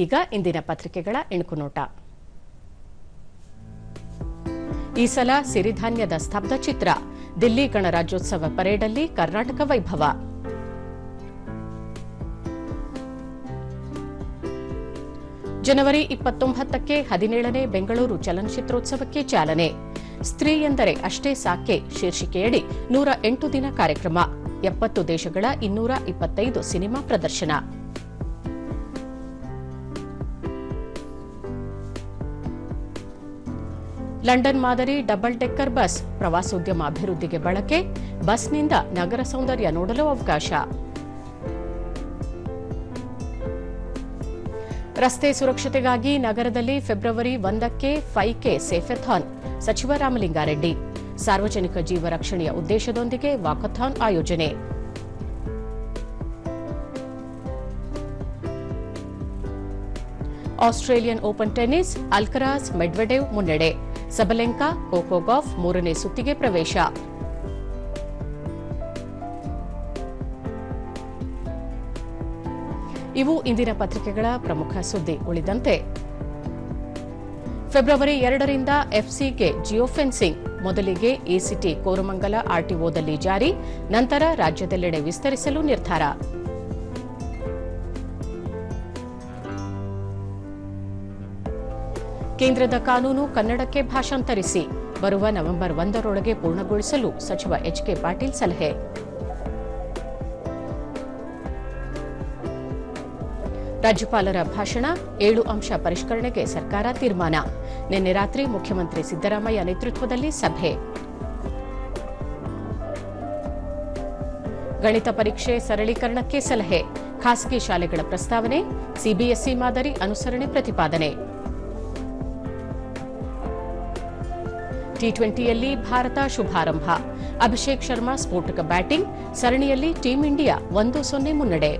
ಈಗ ಇಂದಿನ ಪತ್ರಿಕೆಗಳ ಇಣುಕುನೋಟ. ಈ ಸಲ ಸಿರಿಧಾನ್ಯದ ಸ್ತಬ್ಧ ಚಿತ್ರ. ದಿಲ್ಲಿ ಗಣರಾಜ್ಯೋತ್ಸವ ಪರೇಡಲ್ಲಿ ಕರ್ನಾಟಕ ವೈಭವ. ಜನವರಿ 29ಕ್ಕೆ 17ನೇ ಬೆಂಗಳೂರು ಚಲನಚಿತ್ರೋತ್ಸವಕ್ಕೆ ಚಾಲನೆ. ಸ್ತ್ರೀ ಎಂದರೆ ಅಷ್ಟೇ ಸಾಕೆ ಶೀರ್ಷಿಕೆಯಡಿ 108 ದಿನ ಕಾರ್ಯಕ್ರಮ. 70 ದೇಶಗಳ 225 ಸಿನಿಮಾ ಪ್ರದರ್ಶನ. ಲಂಡನ್ ಮಾದರಿ ಡಬಲ್ ಡೆಕ್ಕರ್ ಬಸ್ ಪ್ರವಾಸೋದ್ಯಮ ಅಭಿವೃದ್ಧಿಗೆ ಬಳಕೆ. ಬಸ್ನಿಂದ ನಗರ ಸೌಂದರ್ಯ ನೋಡಲು ಅವಕಾಶ. ರಸ್ತೆ ಸುರಕ್ಷತೆಗಾಗಿ ನಗರದಲ್ಲಿ ಫೆಬ್ರವರಿ 1ಕ್ಕೆ 5K ಸೇಫೆಥಾನ್. ಸಚಿವ ರಾಮಲಿಂಗಾರೆಡ್ಡಿ. ಸಾರ್ವಜನಿಕ ಜೀವ ರಕ್ಷಣೆಯ ಉದ್ದೇಶದೊಂದಿಗೆ ವಾಕಥಾನ್ ಆಯೋಜನೆ. Australian open tennis Alcaraz Medvedev ಮುನ್ನಡೆ. ಸಬಲೆಂಕಾ ಕೋಕೋಗಾಫ್ 3ನೇ ಸುತ್ತಿಗೆ ಪ್ರವೇಶ. ಇವು ಇಂದಿನ ಪತ್ರಿಕೆಗಳ ಪ್ರಮುಖ ಸುದ್ದಿ. ಉಳಿದಂತೆ ಫೆಬ್ರವರಿ 2ರಿಂದ ಎಫ್ಸಿಗೆ ಜಿಯೋ ಫೆನ್ಸಿಂಗ್. ಮೊದಲಿಗೆ ಎಸಿಟಿ ಕೋರಮಂಗಲ ಆರ್ಟಿಒದಲ್ಲಿ ಜಾರಿ, ನಂತರ ರಾಜ್ಯದೆಲ್ಲೆಡೆ ವಿಸ್ತರಿಸಲು ನಿರ್ಧಾರ. ಕೇಂದ್ರದ ಕಾನೂನು ಕನ್ನಡಕ್ಕೆ ಭಾಷಾಂತರಿಸಿ. ಬರುವ ನವೆಂಬರ್ 1ರೊಳಗೆ ಪೂರ್ಣಗೊಳಿಸಲು ಸಚಿವ ಎಚ್ಕೆ ಪಾಟೀಲ್ ಸಲಹೆ. ರಾಜ್ಯಪಾಲರ ಭಾಷಣ 7 ಅಂಶ ಪರಿಷ್ಕರಣೆಗೆ ಸರ್ಕಾರ ತೀರ್ಮಾನ. ನಿನ್ನೆ ರಾತ್ರಿ ಮುಖ್ಯಮಂತ್ರಿ ಸಿದ್ದರಾಮಯ್ಯ ನೇತೃತ್ವದಲ್ಲಿ ಸಭೆ. ಗಣಿತ ಪರೀಕ್ಷೆ ಸರಳೀಕರಣಕ್ಕೆ ಸಲಹೆ. ಖಾಸಗಿ ಶಾಲೆಗಳ ಪ್ರಸ್ತಾವನೆ. ಸಿಬಿಎಸ್ಇ ಮಾದರಿ ಅನುಸರಣೆ ಪ್ರತಿಪಾದನೆ. ಟಿ20ಯಲ್ಲಿ ಭಾರತ ಶುಭಾರಂಭ. ಅಭಿಷೇಕ್ ಶರ್ಮಾ ಸ್ಫೋಟಕ ಬ್ಯಾಟಿಂಗ್. ಸರಣಿಯಲ್ಲಿ ಟೀಂ ಇಂಡಿಯಾ 1-0 ಮುನ್ನಡೆ.